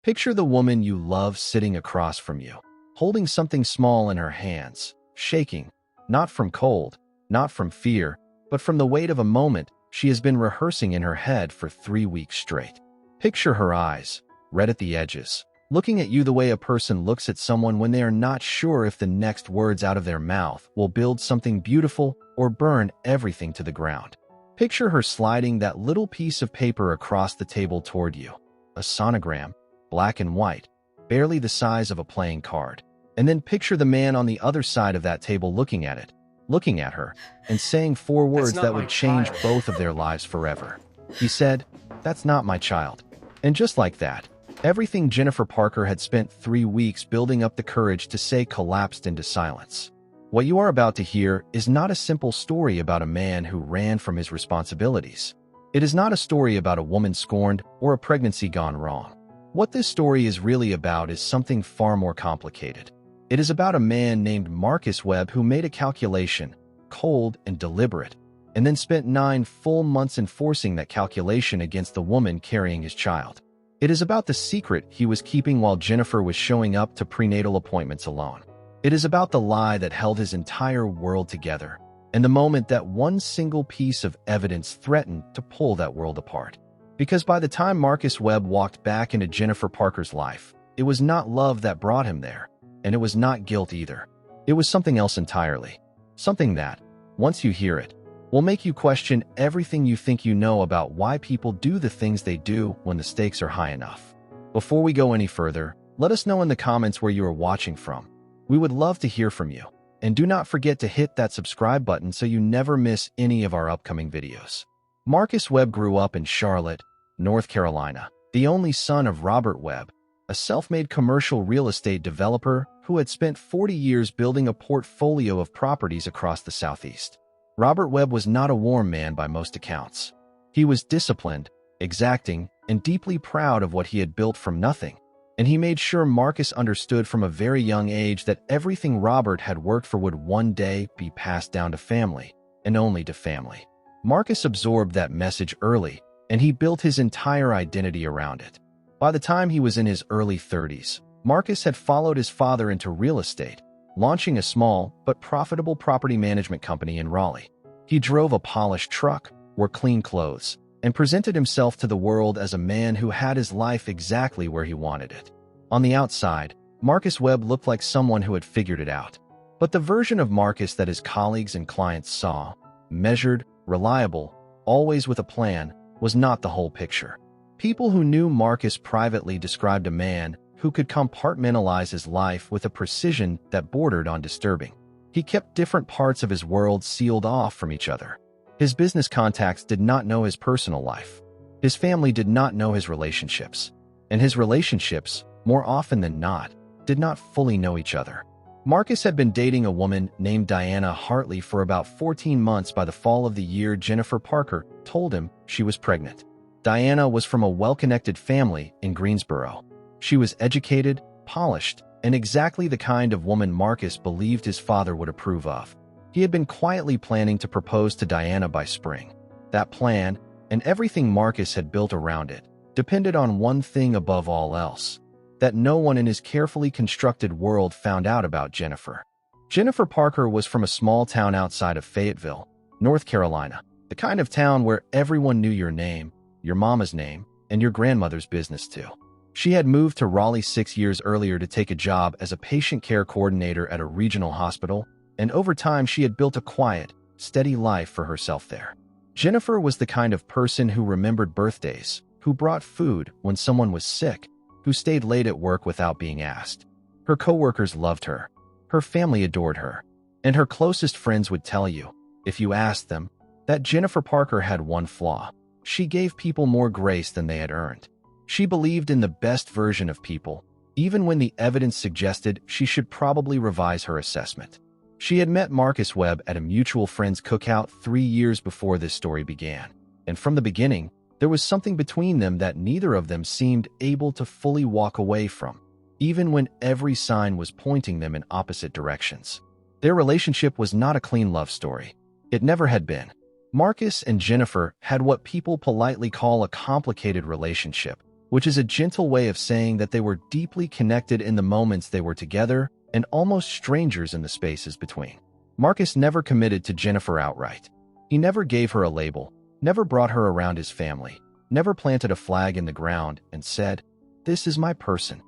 Picture the woman you love sitting across from you, holding something small in her hands, shaking, not from cold, not from fear, but from the weight of a moment she has been rehearsing in her head for 3 weeks straight. Picture her eyes, red at the edges, looking at you the way a person looks at someone when they are not sure if the next words out of their mouth will build something beautiful or burn everything to the ground. Picture her sliding that little piece of paper across the table toward you, a sonogram, black and white, barely the size of a playing card. And then picture the man on the other side of that table looking at it, looking at her, and saying 4 words that would change both of their lives forever. He said, "That's not my child." And just like that, everything Jennifer Parker had spent 3 weeks building up the courage to say collapsed into silence. What you are about to hear is not a simple story about a man who ran from his responsibilities. It is not a story about a woman scorned or a pregnancy gone wrong. What this story is really about is something far more complicated. It is about a man named Marcus Webb who made a calculation, cold and deliberate, and then spent 9 full months enforcing that calculation against the woman carrying his child. It is about the secret he was keeping while Jennifer was showing up to prenatal appointments alone. It is about the lie that held his entire world together, and the moment that one single piece of evidence threatened to pull that world apart. Because by the time Marcus Webb walked back into Jennifer Parker's life, it was not love that brought him there, and it was not guilt either. It was something else entirely. Something that, once you hear it, will make you question everything you think you know about why people do the things they do when the stakes are high enough. Before we go any further, let us know in the comments where you are watching from. We would love to hear from you. And do not forget to hit that subscribe button so you never miss any of our upcoming videos. Marcus Webb grew up in Charlotte, North Carolina, the only son of Robert Webb, a self-made commercial real estate developer who had spent 40 years building a portfolio of properties across the Southeast. Robert Webb was not a warm man by most accounts. He was disciplined, exacting, and deeply proud of what he had built from nothing. And he made sure Marcus understood from a very young age that everything Robert had worked for would one day be passed down to family, and only to family. Marcus absorbed that message early, and he built his entire identity around it. By the time he was in his early 30s, Marcus had followed his father into real estate, launching a small but profitable property management company in Raleigh. He drove a polished truck, wore clean clothes, and presented himself to the world as a man who had his life exactly where he wanted it. On the outside, Marcus Webb looked like someone who had figured it out. But the version of Marcus that his colleagues and clients saw, measured, reliable, always with a plan, was not the whole picture. People who knew Marcus privately described a man who could compartmentalize his life with a precision that bordered on disturbing. He kept different parts of his world sealed off from each other. His business contacts did not know his personal life. His family did not know his relationships. And his relationships, more often than not, did not fully know each other. Marcus had been dating a woman named Diana Hartley for about 14 months by the fall of the year Jennifer Parker told him she was pregnant. Diana was from a well-connected family in Greensboro. She was educated, polished, and exactly the kind of woman Marcus believed his father would approve of. He had been quietly planning to propose to Diana by spring. That plan, and everything Marcus had built around it, depended on one thing above all else: that no one in his carefully constructed world found out about Jennifer. Jennifer Parker was from a small town outside of Fayetteville, North Carolina, the kind of town where everyone knew your name, your mama's name, and your grandmother's business too. She had moved to Raleigh 6 years earlier to take a job as a patient care coordinator at a regional hospital, and over time she had built a quiet, steady life for herself there. Jennifer was the kind of person who remembered birthdays, who brought food when someone was sick, who stayed late at work without being asked. Her coworkers loved her. Her family adored her. And her closest friends would tell you, if you asked them, that Jennifer Parker had one flaw: she gave people more grace than they had earned. She believed in the best version of people, even when the evidence suggested she should probably revise her assessment. She had met Marcus Webb at a mutual friend's cookout 3 years before this story began, and from the beginning, there was something between them that neither of them seemed able to fully walk away from, even when every sign was pointing them in opposite directions. Their relationship was not a clean love story. It never had been. Marcus and Jennifer had what people politely call a complicated relationship, which is a gentle way of saying that they were deeply connected in the moments they were together and almost strangers in the spaces between. Marcus never committed to Jennifer outright. He never gave her a label, never brought her around his family, never planted a flag in the ground and said, "This is my person."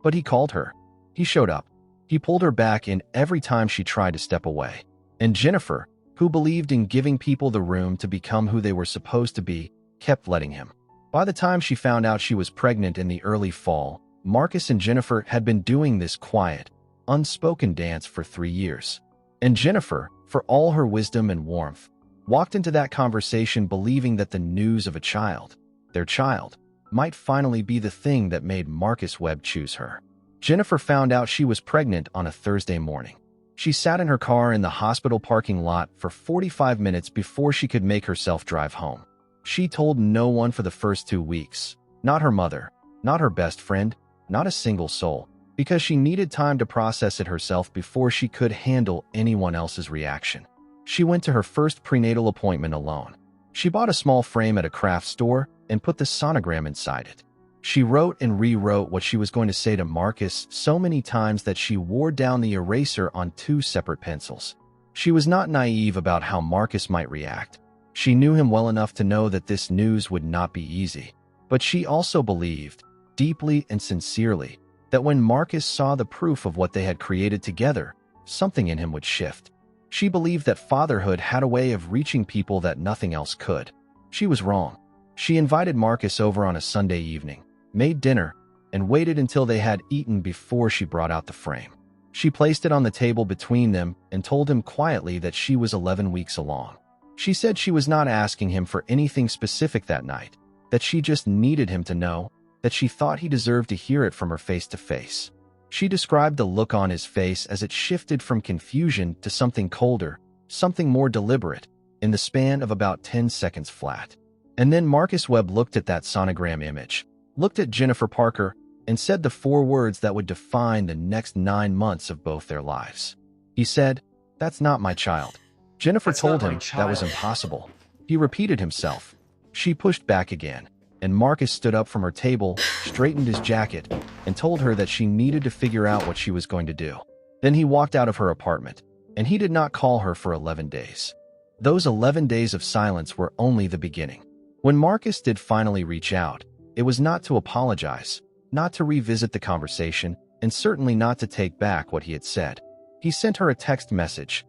But he called her. He showed up. He pulled her back in every time she tried to step away. And Jennifer, who believed in giving people the room to become who they were supposed to be, kept letting him. By the time she found out she was pregnant in the early fall, Marcus and Jennifer had been doing this quiet, unspoken dance for 3 years. And Jennifer, for all her wisdom and warmth, walked into that conversation believing that the news of a child, their child, might finally be the thing that made Marcus Webb choose her. Jennifer found out she was pregnant on a Thursday morning. She sat in her car in the hospital parking lot for 45 minutes before she could make herself drive home. She told no one for the first 2 weeks, not her mother, not her best friend, not a single soul, because she needed time to process it herself before she could handle anyone else's reaction. She went to her first prenatal appointment alone. She bought a small frame at a craft store and put the sonogram inside it. She wrote and rewrote what she was going to say to Marcus so many times that she wore down the eraser on 2 separate pencils. She was not naive about how Marcus might react. She knew him well enough to know that this news would not be easy. But she also believed, deeply and sincerely, that when Marcus saw the proof of what they had created together, something in him would shift. She believed that fatherhood had a way of reaching people that nothing else could. She was wrong. She invited Marcus over on a Sunday evening, made dinner, and waited until they had eaten before she brought out the frame. She placed it on the table between them and told him quietly that she was 11 weeks along. She said she was not asking him for anything specific that night, that she just needed him to know, that she thought he deserved to hear it from her face to face. She described the look on his face as it shifted from confusion to something colder, something more deliberate, in the span of about 10 seconds flat. And then Marcus Webb looked at that sonogram image, looked at Jennifer Parker, and said the 4 words that would define the next 9 months of both their lives. He said, "That's not my child." Jennifer told him that was impossible. He repeated himself. She pushed back again, and Marcus stood up from her table, straightened his jacket, and told her that she needed to figure out what she was going to do. Then he walked out of her apartment, and he did not call her for 11 days. Those 11 days of silence were only the beginning. When Marcus did finally reach out, it was not to apologize, not to revisit the conversation, and certainly not to take back what he had said. He sent her a text message,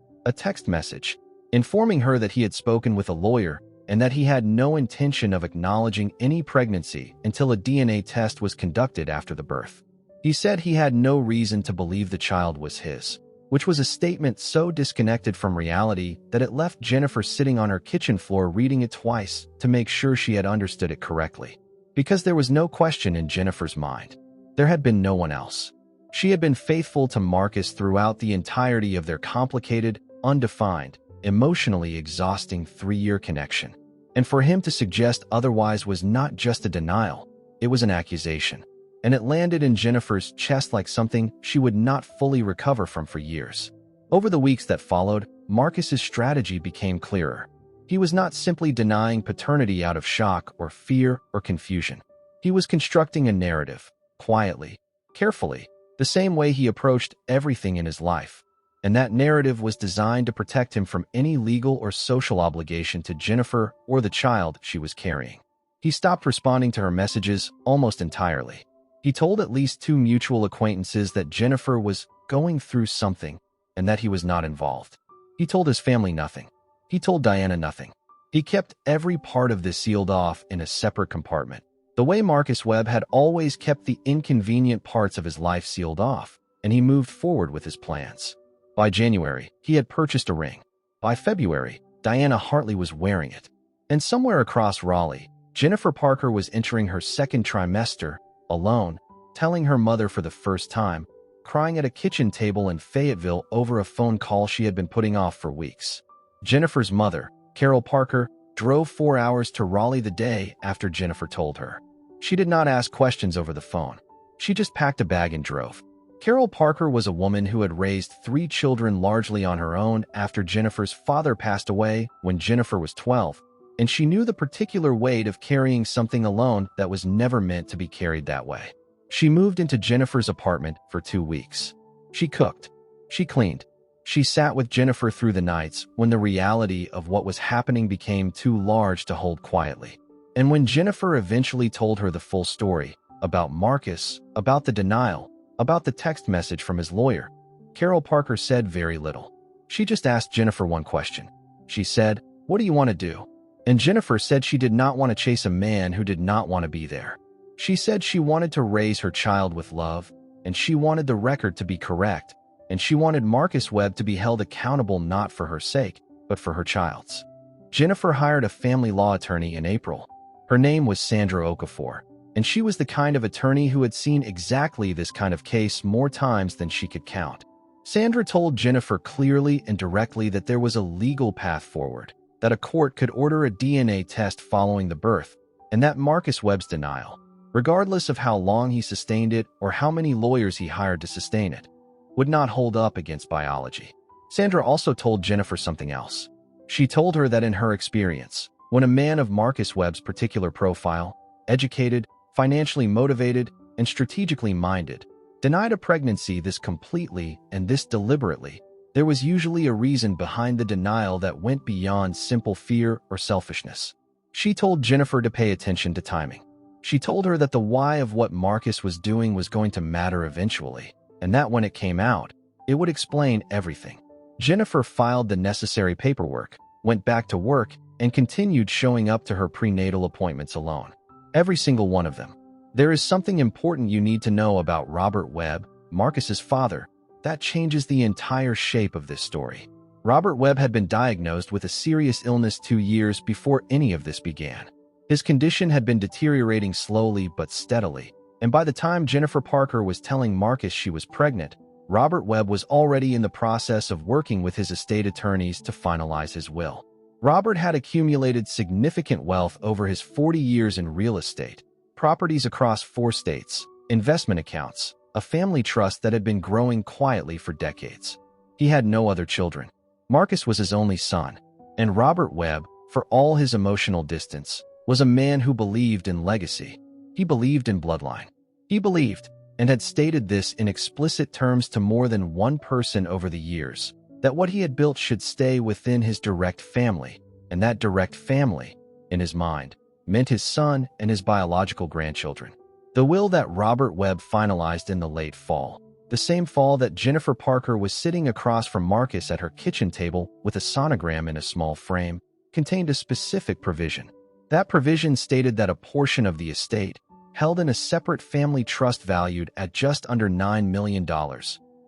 informing her that he had spoken with a lawyer and that he had no intention of acknowledging any pregnancy until a DNA test was conducted after the birth. He said he had no reason to believe the child was his, which was a statement so disconnected from reality that it left Jennifer sitting on her kitchen floor reading it twice to make sure she had understood it correctly. Because there was no question in Jennifer's mind. There had been no one else. She had been faithful to Marcus throughout the entirety of their complicated, undefined, emotionally exhausting 3-year connection. And for him to suggest otherwise was not just a denial, it was an accusation. And it landed in Jennifer's chest like something she would not fully recover from for years. Over the weeks that followed, Marcus's strategy became clearer. He was not simply denying paternity out of shock or fear or confusion. He was constructing a narrative, quietly, carefully, the same way he approached everything in his life. And that narrative was designed to protect him from any legal or social obligation to Jennifer or the child she was carrying. He stopped responding to her messages almost entirely. He told at least 2 mutual acquaintances that Jennifer was going through something and that he was not involved. He told his family nothing. He told Diana nothing. He kept every part of this sealed off in a separate compartment, the way Marcus Webb had always kept the inconvenient parts of his life sealed off, and he moved forward with his plans. By January, he had purchased a ring. By February, Diana Hartley was wearing it. And somewhere across Raleigh, Jennifer Parker was entering her 2nd trimester, alone, telling her mother for the first time, crying at a kitchen table in Fayetteville over a phone call she had been putting off for weeks. Jennifer's mother, Carol Parker, drove 4 hours to Raleigh the day after Jennifer told her. She did not ask questions over the phone. She just packed a bag and drove. Carol Parker was a woman who had raised 3 children largely on her own after Jennifer's father passed away when Jennifer was 12, and she knew the particular weight of carrying something alone that was never meant to be carried that way. She moved into Jennifer's apartment for 2 weeks. She cooked. She cleaned. She sat with Jennifer through the nights when the reality of what was happening became too large to hold quietly. And when Jennifer eventually told her the full story about Marcus, about the denial, about the text message from his lawyer, Carol Parker said very little. She just asked Jennifer one question. She said, "What do you want to do?" And Jennifer said she did not want to chase a man who did not want to be there. She said she wanted to raise her child with love, and she wanted the record to be correct, and she wanted Marcus Webb to be held accountable not for her sake, but for her child's. Jennifer hired a family law attorney in April. Her name was Sandra Okafor, and she was the kind of attorney who had seen exactly this kind of case more times than she could count. Sandra told Jennifer clearly and directly that there was a legal path forward, that a court could order a DNA test following the birth, and that Marcus Webb's denial, regardless of how long he sustained it or how many lawyers he hired to sustain it, would not hold up against biology. Sandra also told Jennifer something else. She told her that in her experience, when a man of Marcus Webb's particular profile, educated, financially motivated, and strategically minded, denied a pregnancy this completely and this deliberately, there was usually a reason behind the denial that went beyond simple fear or selfishness. She told Jennifer to pay attention to timing. She told her that the why of what Marcus was doing was going to matter eventually, and that when it came out, it would explain everything. Jennifer filed the necessary paperwork, went back to work, and continued showing up to her prenatal appointments alone. Every single one of them. There is something important you need to know about Robert Webb, Marcus's father, that changes the entire shape of this story. Robert Webb had been diagnosed with a serious illness 2 years before any of this began. His condition had been deteriorating slowly but steadily, and by the time Jennifer Parker was telling Marcus she was pregnant, Robert Webb was already in the process of working with his estate attorneys to finalize his will. Robert had accumulated significant wealth over his 40 years in real estate, properties across 4 states, investment accounts, a family trust that had been growing quietly for decades. He had no other children. Marcus was his only son, and Robert Webb, for all his emotional distance, was a man who believed in legacy. He believed in bloodline. He believed, and had stated this in explicit terms to more than one person over the years, that what he had built should stay within his direct family, and that direct family, in his mind, meant his son and his biological grandchildren. The will that Robert Webb finalized in the late fall, the same fall that Jennifer Parker was sitting across from Marcus at her kitchen table with a sonogram in a small frame, contained a specific provision. That provision stated that a portion of the estate, held in a separate family trust valued at just under $9 million,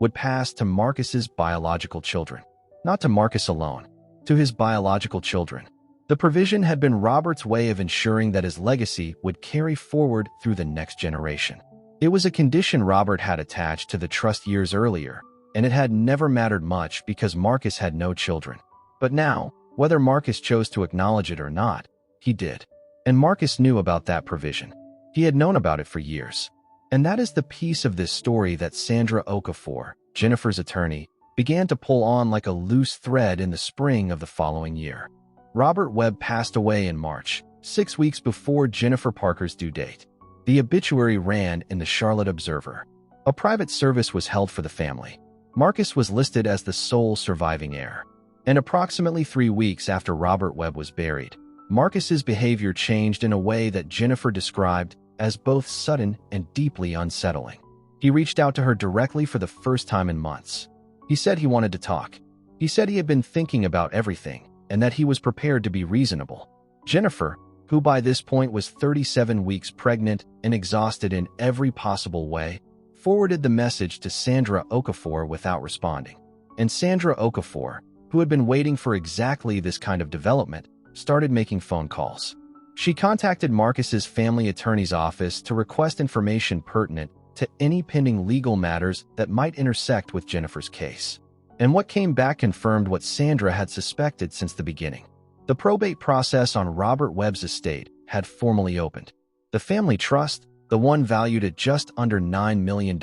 would pass to Marcus's biological children. Not to Marcus alone, to his biological children. The provision had been Robert's way of ensuring that his legacy would carry forward through the next generation. It was a condition Robert had attached to the trust years earlier, and it had never mattered much because Marcus had no children. But now, whether Marcus chose to acknowledge it or not, he did. And Marcus knew about that provision. He had known about it for years. And that is the piece of this story that Sandra Okafor, Jennifer's attorney, began to pull on like a loose thread in the spring of the following year. Robert Webb passed away in March, 6 weeks before Jennifer Parker's due date. The obituary ran in the Charlotte Observer. A private service was held for the family. Marcus was listed as the sole surviving heir. And approximately 3 weeks after Robert Webb was buried, Marcus's behavior changed in a way that Jennifer described as both sudden and deeply unsettling. He reached out to her directly for the first time in months. He said he wanted to talk. He said he had been thinking about everything, and that he was prepared to be reasonable. Jennifer, who by this point was 37 weeks pregnant and exhausted in every possible way, forwarded the message to Sandra Okafor without responding. And Sandra Okafor, who had been waiting for exactly this kind of development, started making phone calls. She contacted Marcus's family attorney's office to request information pertinent to any pending legal matters that might intersect with Jennifer's case. And what came back confirmed what Sandra had suspected since the beginning. The probate process on Robert Webb's estate had formally opened. The family trust, the one valued at just under $9 million,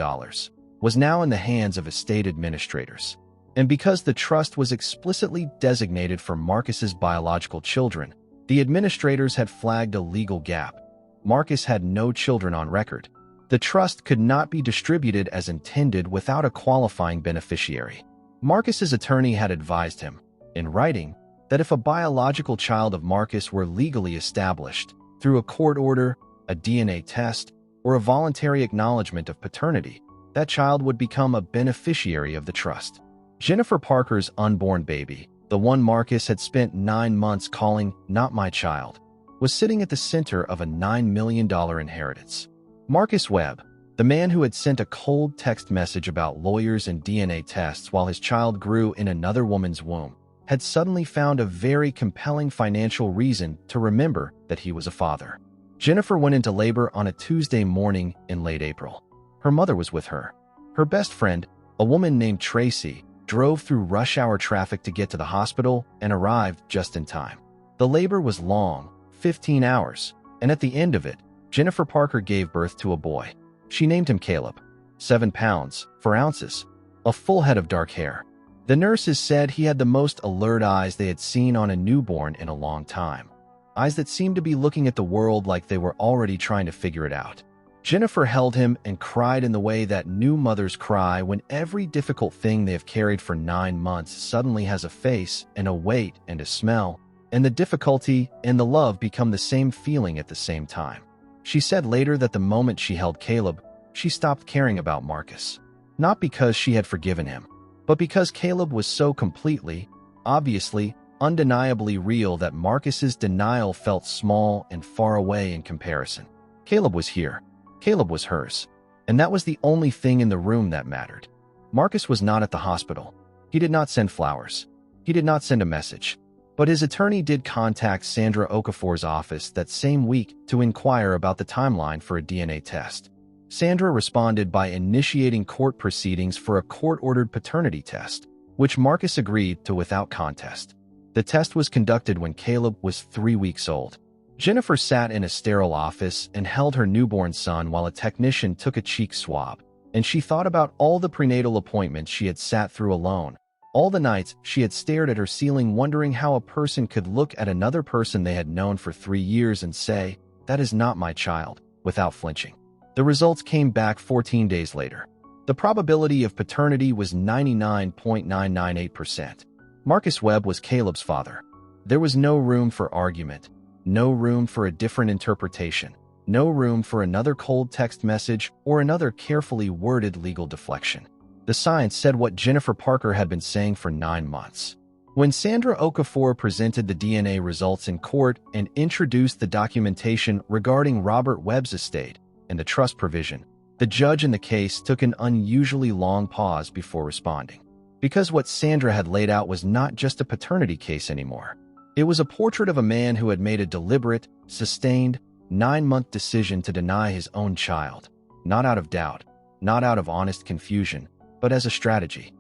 was now in the hands of estate administrators. And because the trust was explicitly designated for Marcus's biological children, The administrators had flagged a legal gap. Marcus had no children on record. The trust could not be distributed as intended without a qualifying beneficiary. Marcus's attorney had advised him, in writing, that if a biological child of Marcus were legally established through a court order, a DNA test, or a voluntary acknowledgement of paternity, that child would become a beneficiary of the trust. Jennifer Parker's unborn baby, the one Marcus had spent 9 months calling "not my child," was sitting at the center of a $9 million inheritance. Marcus Webb, the man who had sent a cold text message about lawyers and DNA tests while his child grew in another woman's womb, had suddenly found a very compelling financial reason to remember that he was a father. Jennifer went into labor on a Tuesday morning in late April. Her mother was with her. Her best friend, a woman named Tracy, drove through rush-hour traffic to get to the hospital and arrived just in time. The labor was long, 15 hours, and at the end of it, Jennifer Parker gave birth to a boy. She named him Caleb, 7 pounds, 4 ounces, a full head of dark hair. The nurses said he had the most alert eyes they had seen on a newborn in a long time. Eyes that seemed to be looking at the world like they were already trying to figure it out. Jennifer held him and cried in the way that new mothers cry when every difficult thing they have carried for 9 months suddenly has a face and a weight and a smell, and the difficulty and the love become the same feeling at the same time. She said later that the moment she held Caleb, she stopped caring about Marcus. Not because she had forgiven him, but because Caleb was so completely, obviously, undeniably real that Marcus's denial felt small and far away in comparison. Caleb was here. Caleb was hers. And that was the only thing in the room that mattered. Marcus was not at the hospital. He did not send flowers. He did not send a message. But his attorney did contact Sandra Okafor's office that same week to inquire about the timeline for a DNA test. Sandra responded by initiating court proceedings for a court-ordered paternity test, which Marcus agreed to without contest. The test was conducted when Caleb was 3 weeks old. Jennifer sat in a sterile office and held her newborn son while a technician took a cheek swab, and she thought about all the prenatal appointments she had sat through alone, all the nights she had stared at her ceiling wondering how a person could look at another person they had known for 3 years and say, "That is not my child," without flinching. The results came back 14 days later. The probability of paternity was 99.998%. Marcus Webb was Caleb's father. There was no room for argument, no room for a different interpretation, no room for another cold text message or another carefully worded legal deflection. The science said what Jennifer Parker had been saying for 9 months. When Sandra Okafor presented the DNA results in court and introduced the documentation regarding Robert Webb's estate and the trust provision, the judge in the case took an unusually long pause before responding. Because what Sandra had laid out was not just a paternity case anymore. It was a portrait of a man who had made a deliberate, sustained, 9-month decision to deny his own child, not out of doubt, not out of honest confusion, but as a strategy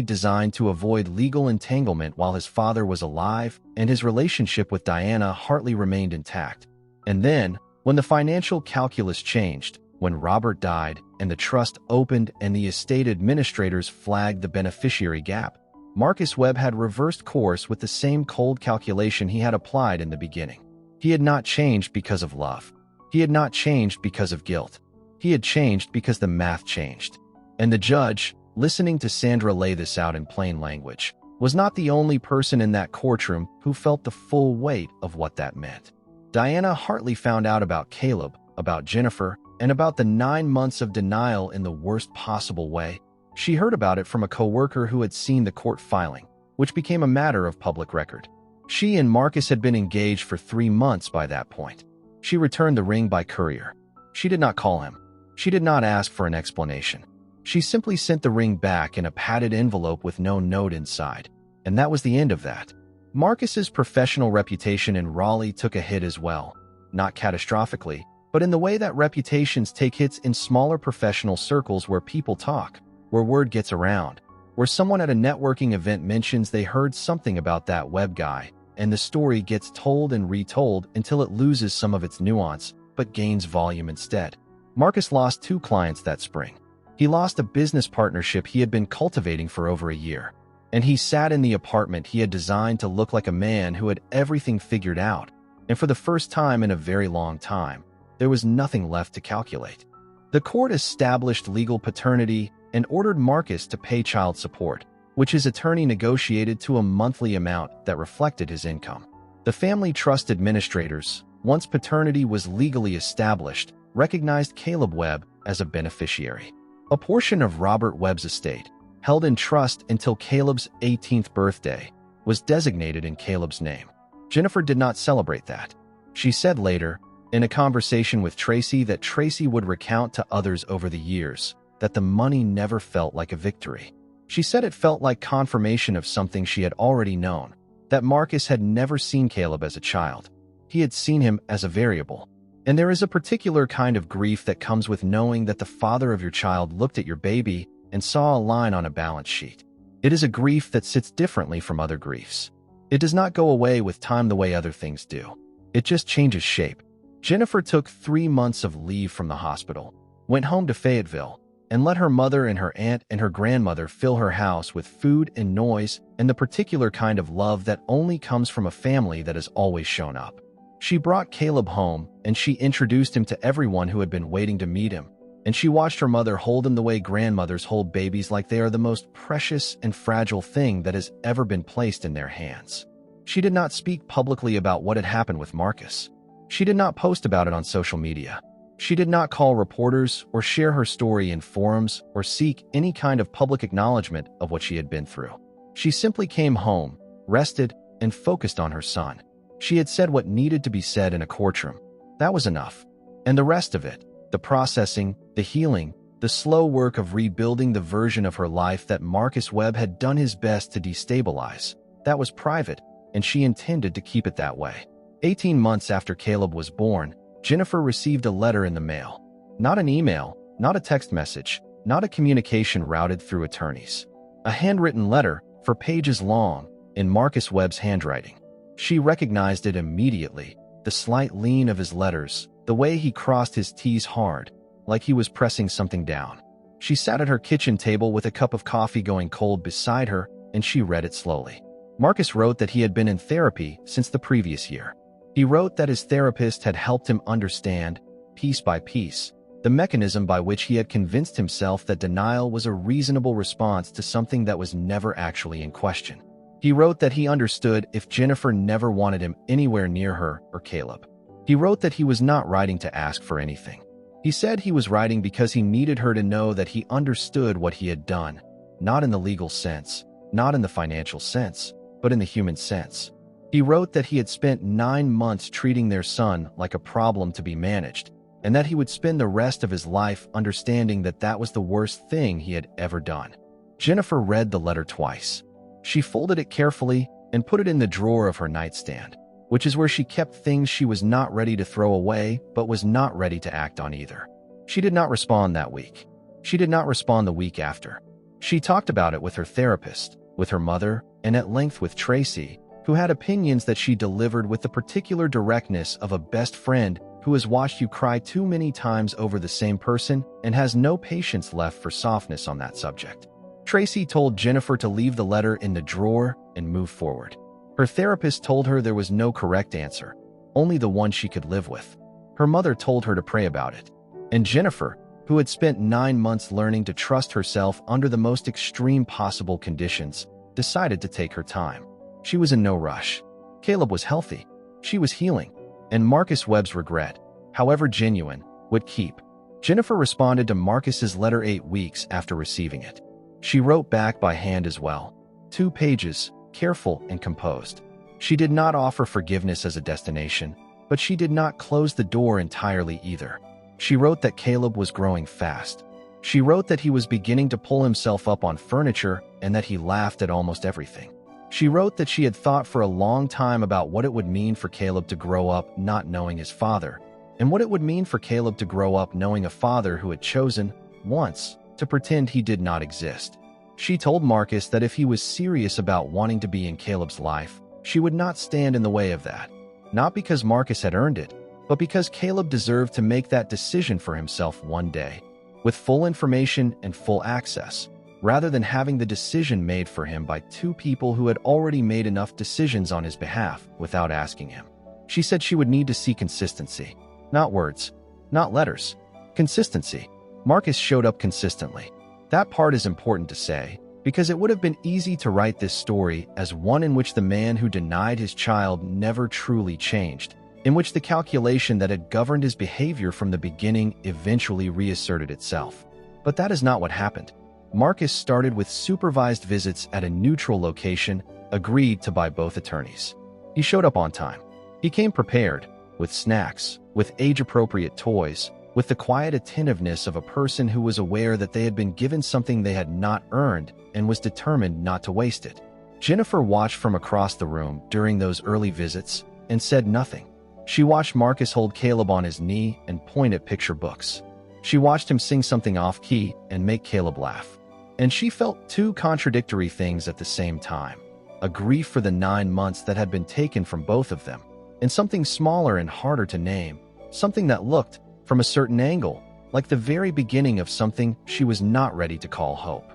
designed to avoid legal entanglement while his father was alive and his relationship with Diana Hartley remained intact. And then, when the financial calculus changed, when Robert died and the trust opened and the estate administrators flagged the beneficiary gap, Marcus Webb had reversed course with the same cold calculation he had applied in the beginning. He had not changed because of love. He had not changed because of guilt. He had changed because the math changed. And the judge, listening to Sandra lay this out in plain language, was not the only person in that courtroom who felt the full weight of what that meant. Diana Hartley found out about Caleb, about Jennifer, and about the 9 months of denial in the worst possible way. She heard about it from a coworker who had seen the court filing, which became a matter of public record. She and Marcus had been engaged for 3 months by that point. She returned the ring by courier. She did not call him. She did not ask for an explanation. She simply sent the ring back in a padded envelope with no note inside. And that was the end of that. Marcus's professional reputation in Raleigh took a hit as well. Not catastrophically, but in the way that reputations take hits in smaller professional circles where people talk, where word gets around, where someone at a networking event mentions they heard something about that Webb guy, and the story gets told and retold until it loses some of its nuance, but gains volume instead. Marcus lost 2 clients that spring. He lost a business partnership he had been cultivating for over a year. and he sat in the apartment he had designed to look like a man who had everything figured out, and for the first time in a very long time, there was nothing left to calculate. The court established legal paternity and ordered Marcus to pay child support, which his attorney negotiated to a monthly amount that reflected his income. The family trust administrators, once paternity was legally established, recognized Caleb Webb as a beneficiary. A portion of Robert Webb's estate, held in trust until Caleb's 18th birthday, was designated in Caleb's name. Jennifer did not celebrate that. She said later, in a conversation with Tracy, that Tracy would recount to others over the years that the money never felt like a victory. She said it felt like confirmation of something she had already known, that Marcus had never seen Caleb as a child. He had seen him as a variable. And there is a particular kind of grief that comes with knowing that the father of your child looked at your baby and saw a line on a balance sheet. It is a grief that sits differently from other griefs. It does not go away with time the way other things do. It just changes shape. Jennifer took 3 months of leave from the hospital, went home to Fayetteville, and let her mother and her aunt and her grandmother fill her house with food and noise and the particular kind of love that only comes from a family that has always shown up. She brought Caleb home, and she introduced him to everyone who had been waiting to meet him, and she watched her mother hold him the way grandmothers hold babies, like they are the most precious and fragile thing that has ever been placed in their hands. She did not speak publicly about what had happened with Marcus. She did not post about it on social media. She did not call reporters or share her story in forums or seek any kind of public acknowledgement of what she had been through. She simply came home, rested, and focused on her son. She had said what needed to be said in a courtroom. That was enough. And the rest of it, the processing, the healing, the slow work of rebuilding the version of her life that Marcus Webb had done his best to destabilize, that was private, and she intended to keep it that way. 18 months after Caleb was born, Jennifer received a letter in the mail. Not an email, not a text message, not a communication routed through attorneys. A handwritten letter, for pages long, in Marcus Webb's handwriting. She recognized it immediately, the slight lean of his letters, the way he crossed his T's hard, like he was pressing something down. She sat at her kitchen table with a cup of coffee going cold beside her, and she read it slowly. Marcus wrote that he had been in therapy since the previous year. He wrote that his therapist had helped him understand, piece by piece, the mechanism by which he had convinced himself that denial was a reasonable response to something that was never actually in question. He wrote that he understood if Jennifer never wanted him anywhere near her or Caleb. He wrote that he was not writing to ask for anything. He said he was writing because he needed her to know that he understood what he had done, not in the legal sense, not in the financial sense, but in the human sense. He wrote that he had spent 9 months treating their son like a problem to be managed, and that he would spend the rest of his life understanding that that was the worst thing he had ever done. Jennifer read the letter twice. She folded it carefully and put it in the drawer of her nightstand, which is where she kept things she was not ready to throw away but was not ready to act on either. She did not respond that week. She did not respond the week after. She talked about it with her therapist, with her mother, and at length with Tracy, who had opinions that she delivered with the particular directness of a best friend who has watched you cry too many times over the same person and has no patience left for softness on that subject. Tracy told Jennifer to leave the letter in the drawer and move forward. Her therapist told her there was no correct answer, only the one she could live with. Her mother told her to pray about it. And Jennifer, who had spent 9 months learning to trust herself under the most extreme possible conditions, decided to take her time. She was in no rush. Caleb was healthy. She was healing. And Marcus Webb's regret, however genuine, would keep. Jennifer responded to Marcus's letter 8 weeks after receiving it. She wrote back by hand as well. 2 pages, careful and composed. She did not offer forgiveness as a destination, but she did not close the door entirely either. She wrote that Caleb was growing fast. She wrote that he was beginning to pull himself up on furniture and that he laughed at almost everything. She wrote that she had thought for a long time about what it would mean for Caleb to grow up not knowing his father, and what it would mean for Caleb to grow up knowing a father who had chosen, once, to pretend he did not exist. She told Marcus that if he was serious about wanting to be in Caleb's life, she would not stand in the way of that. Not because Marcus had earned it, but because Caleb deserved to make that decision for himself one day, with full information and full access, rather than having the decision made for him by two people who had already made enough decisions on his behalf without asking him. She said she would need to see consistency. Not words, not letters. Consistency. Marcus showed up consistently. That part is important to say, because it would have been easy to write this story as one in which the man who denied his child never truly changed, in which the calculation that had governed his behavior from the beginning eventually reasserted itself. But that is not what happened. Marcus started with supervised visits at a neutral location, agreed to by both attorneys. He showed up on time. He came prepared, with snacks, with age-appropriate toys, with the quiet attentiveness of a person who was aware that they had been given something they had not earned and was determined not to waste it. Jennifer watched from across the room during those early visits and said nothing. She watched Marcus hold Caleb on his knee and point at picture books. She watched him sing something off-key and make Caleb laugh. And she felt two contradictory things at the same time. A grief for the 9 months that had been taken from both of them, and something smaller and harder to name, something that looked, from a certain angle, like the very beginning of something she was not ready to call hope.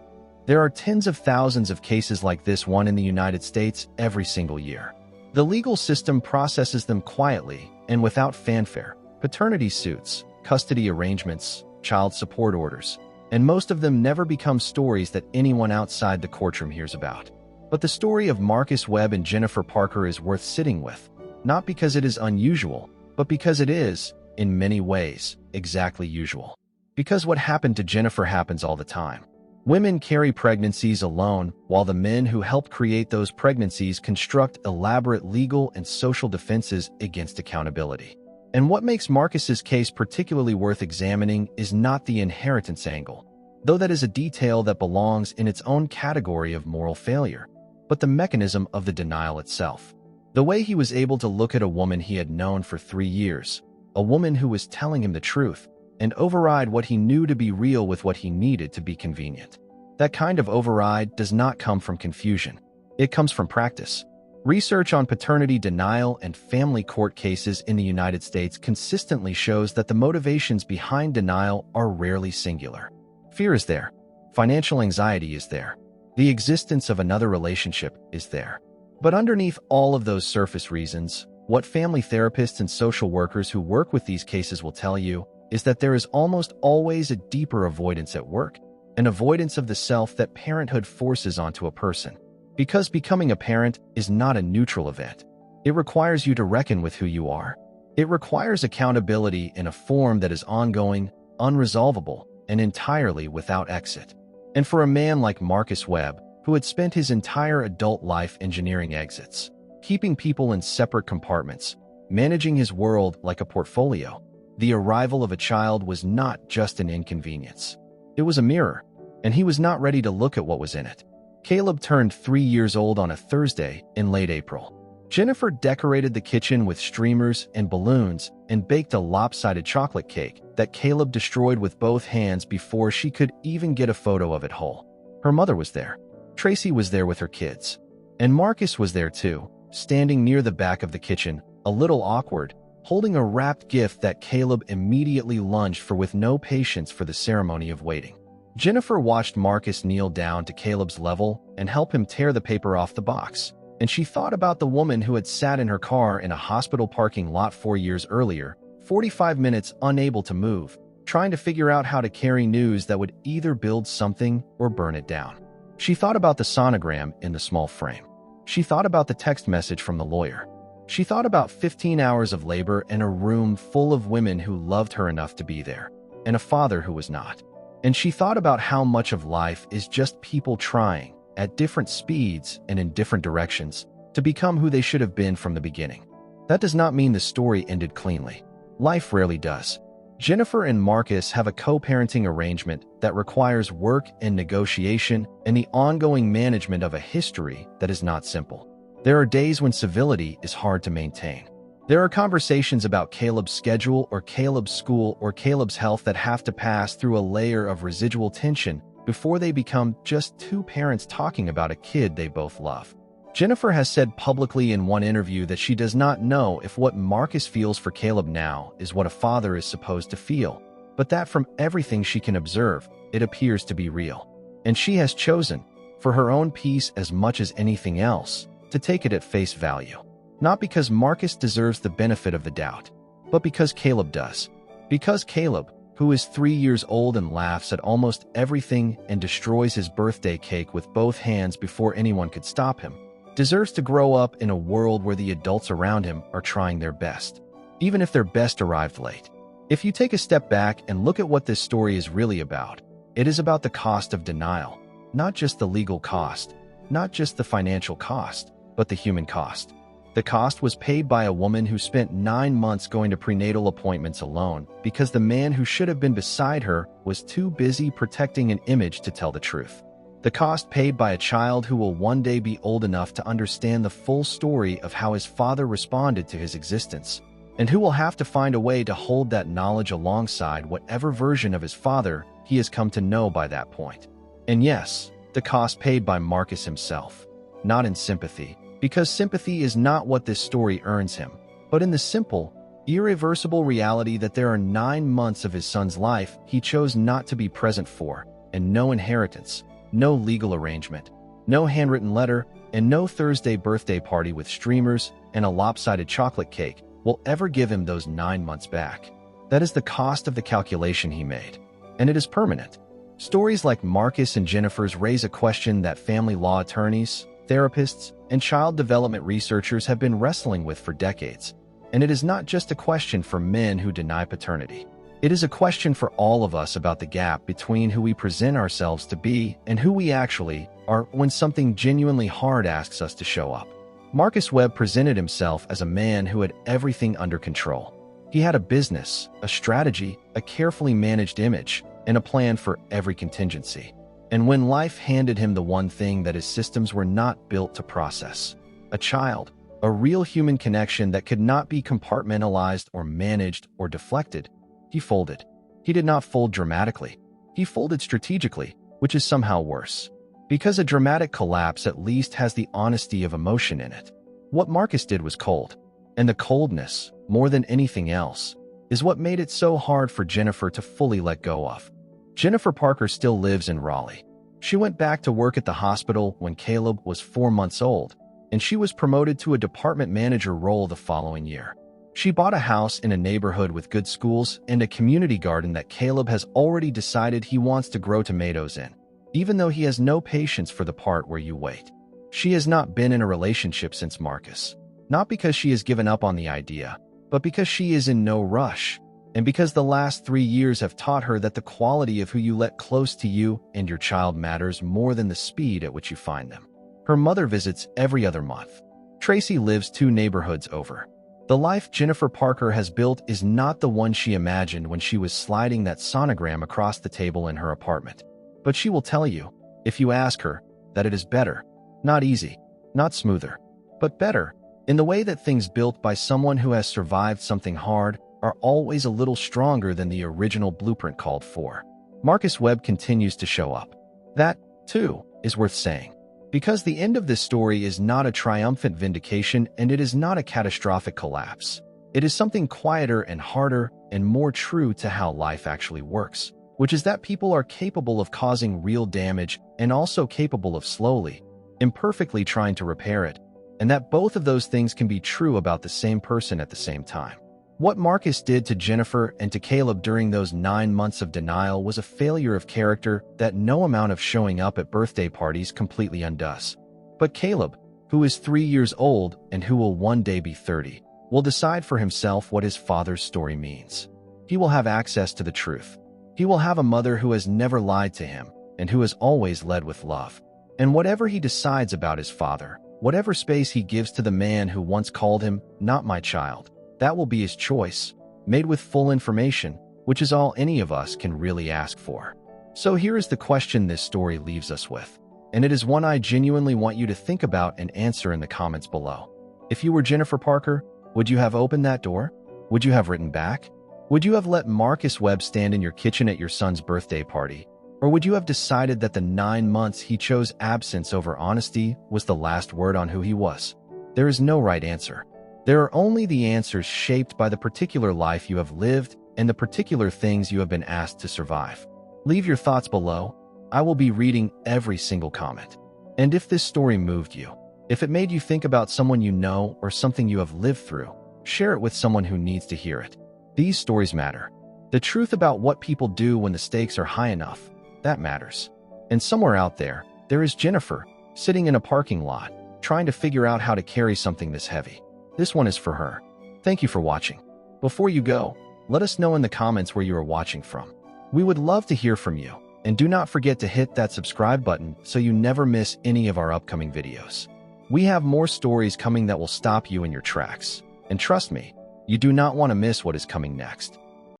There are tens of thousands of cases like this one in the United States every single year. The legal system processes them quietly and without fanfare. Paternity suits, custody arrangements, child support orders, and most of them never become stories that anyone outside the courtroom hears about. But the story of Marcus Webb and Jennifer Parker is worth sitting with, not because it is unusual, but because it is, in many ways, exactly usual. Because what happened to Jennifer happens all the time. Women carry pregnancies alone, while the men who helped create those pregnancies construct elaborate legal and social defenses against accountability. And what makes Marcus's case particularly worth examining is not the inheritance angle, though that is a detail that belongs in its own category of moral failure, but the mechanism of the denial itself. The way he was able to look at a woman he had known for 3 years, a woman who was telling him the truth, and override what he knew to be real with what he needed to be convenient. That kind of override does not come from confusion. It comes from practice. Research on paternity denial and family court cases in the United States consistently shows that the motivations behind denial are rarely singular. Fear is there. Financial anxiety is there. The existence of another relationship is there. But underneath all of those surface reasons, what family therapists and social workers who work with these cases will tell you is that there is almost always a deeper avoidance at work, an avoidance of the self that parenthood forces onto a person. Because becoming a parent is not a neutral event. It requires you to reckon with who you are. It requires accountability in a form that is ongoing, unresolvable, and entirely without exit. And for a man like Marcus Webb, who had spent his entire adult life engineering exits, keeping people in separate compartments, managing his world like a portfolio, the arrival of a child was not just an inconvenience. It was a mirror, and he was not ready to look at what was in it. Caleb turned 3 years old on a Thursday in late April. Jennifer decorated the kitchen with streamers and balloons and baked a lopsided chocolate cake that Caleb destroyed with both hands before she could even get a photo of it whole. Her mother was there. Tracy was there with her kids. And Marcus was there too, standing near the back of the kitchen, a little awkward, holding a wrapped gift that Caleb immediately lunged for with no patience for the ceremony of waiting. Jennifer watched Marcus kneel down to Caleb's level and help him tear the paper off the box, and she thought about the woman who had sat in her car in a hospital parking lot 4 years earlier, 45 minutes unable to move, trying to figure out how to carry news that would either build something or burn it down. She thought about the sonogram in the small frame. She thought about the text message from the lawyer. She thought about 15 hours of labor and a room full of women who loved her enough to be there, and a father who was not. And she thought about how much of life is just people trying, at different speeds and in different directions, to become who they should have been from the beginning. That does not mean the story ended cleanly. Life rarely does. Jennifer and Marcus have a co-parenting arrangement that requires work and negotiation and the ongoing management of a history that is not simple. There are days when civility is hard to maintain. There are conversations about Caleb's schedule or Caleb's school or Caleb's health that have to pass through a layer of residual tension before they become just two parents talking about a kid they both love. Jennifer has said publicly in one interview that she does not know if what Marcus feels for Caleb now is what a father is supposed to feel, but that from everything she can observe, it appears to be real. And she has chosen, for her own peace as much as anything else, to take it at face value. Not because Marcus deserves the benefit of the doubt, but because Caleb does. Because Caleb, who is 3 years old and laughs at almost everything and destroys his birthday cake with both hands before anyone could stop him, deserves to grow up in a world where the adults around him are trying their best, even if their best arrived late. If you take a step back and look at what this story is really about, it is about the cost of denial, not just the legal cost, not just the financial cost, but the human cost. The cost was paid by a woman who spent 9 months going to prenatal appointments alone because the man who should have been beside her was too busy protecting an image to tell the truth. The cost paid by a child who will one day be old enough to understand the full story of how his father responded to his existence, and who will have to find a way to hold that knowledge alongside whatever version of his father he has come to know by that point. And yes, the cost paid by Marcus himself, not in sympathy, because sympathy is not what this story earns him, but in the simple, irreversible reality that there are 9 months of his son's life he chose not to be present for, and no inheritance, no legal arrangement, no handwritten letter, and no Thursday birthday party with streamers and a lopsided chocolate cake will ever give him those 9 months back. That is the cost of the calculation he made, and it is permanent. Stories like Marcus and Jennifer's raise a question that family law attorneys, therapists, and child development researchers have been wrestling with for decades. And it is not just a question for men who deny paternity. It is a question for all of us about the gap between who we present ourselves to be and who we actually are when something genuinely hard asks us to show up. Marcus Webb presented himself as a man who had everything under control. He had a business, a strategy, a carefully managed image, and a plan for every contingency. And when life handed him the one thing that his systems were not built to process, a child, a real human connection that could not be compartmentalized or managed or deflected, he folded. He did not fold dramatically. He folded strategically, which is somehow worse. Because a dramatic collapse at least has the honesty of emotion in it. What Marcus did was cold. And the coldness, more than anything else, is what made it so hard for Jennifer to fully let go of. Jennifer Parker still lives in Raleigh. She went back to work at the hospital when Caleb was 4 months old, and she was promoted to a department manager role the following year. She bought a house in a neighborhood with good schools and a community garden that Caleb has already decided he wants to grow tomatoes in, even though he has no patience for the part where you wait. She has not been in a relationship since Marcus, not because she has given up on the idea, but because she is in no rush. And because the last 3 years have taught her that the quality of who you let close to you and your child matters more than the speed at which you find them. Her mother visits every other month. Tracy lives 2 neighborhoods over. The life Jennifer Parker has built is not the one she imagined when she was sliding that sonogram across the table in her apartment. But she will tell you, if you ask her, that it is better. Not easy, not smoother, but better, in the way that things built by someone who has survived something hard are always a little stronger than the original blueprint called for. Marcus Webb continues to show up. That, too, is worth saying. Because the end of this story is not a triumphant vindication and it is not a catastrophic collapse. It is something quieter and harder and more true to how life actually works, which is that people are capable of causing real damage and also capable of slowly, imperfectly trying to repair it, and that both of those things can be true about the same person at the same time. What Marcus did to Jennifer and to Caleb during those 9 months of denial was a failure of character that no amount of showing up at birthday parties completely undoes. But Caleb, who is 3 years old and who will one day be 30, will decide for himself what his father's story means. He will have access to the truth. He will have a mother who has never lied to him and who has always led with love. And whatever he decides about his father, whatever space he gives to the man who once called him, "not my child," that will be his choice, made with full information, which is all any of us can really ask for. So here is the question this story leaves us with, and it is one I genuinely want you to think about and answer in the comments below. If you were Jennifer Parker, would you have opened that door? Would you have written back? Would you have let Marcus Webb stand in your kitchen at your son's birthday party? Or would you have decided that the 9 months he chose absence over honesty was the last word on who he was? There is no right answer. There are only the answers shaped by the particular life you have lived and the particular things you have been asked to survive. Leave your thoughts below, I will be reading every single comment. And if this story moved you, if it made you think about someone you know or something you have lived through, share it with someone who needs to hear it. These stories matter. The truth about what people do when the stakes are high enough, that matters. And somewhere out there, there is Jennifer, sitting in a parking lot, trying to figure out how to carry something this heavy. This one is for her. Thank you for watching. Before you go, let us know in the comments where you are watching from. We would love to hear from you, and do not forget to hit that subscribe button so you never miss any of our upcoming videos. We have more stories coming that will stop you in your tracks. And trust me, you do not want to miss what is coming next.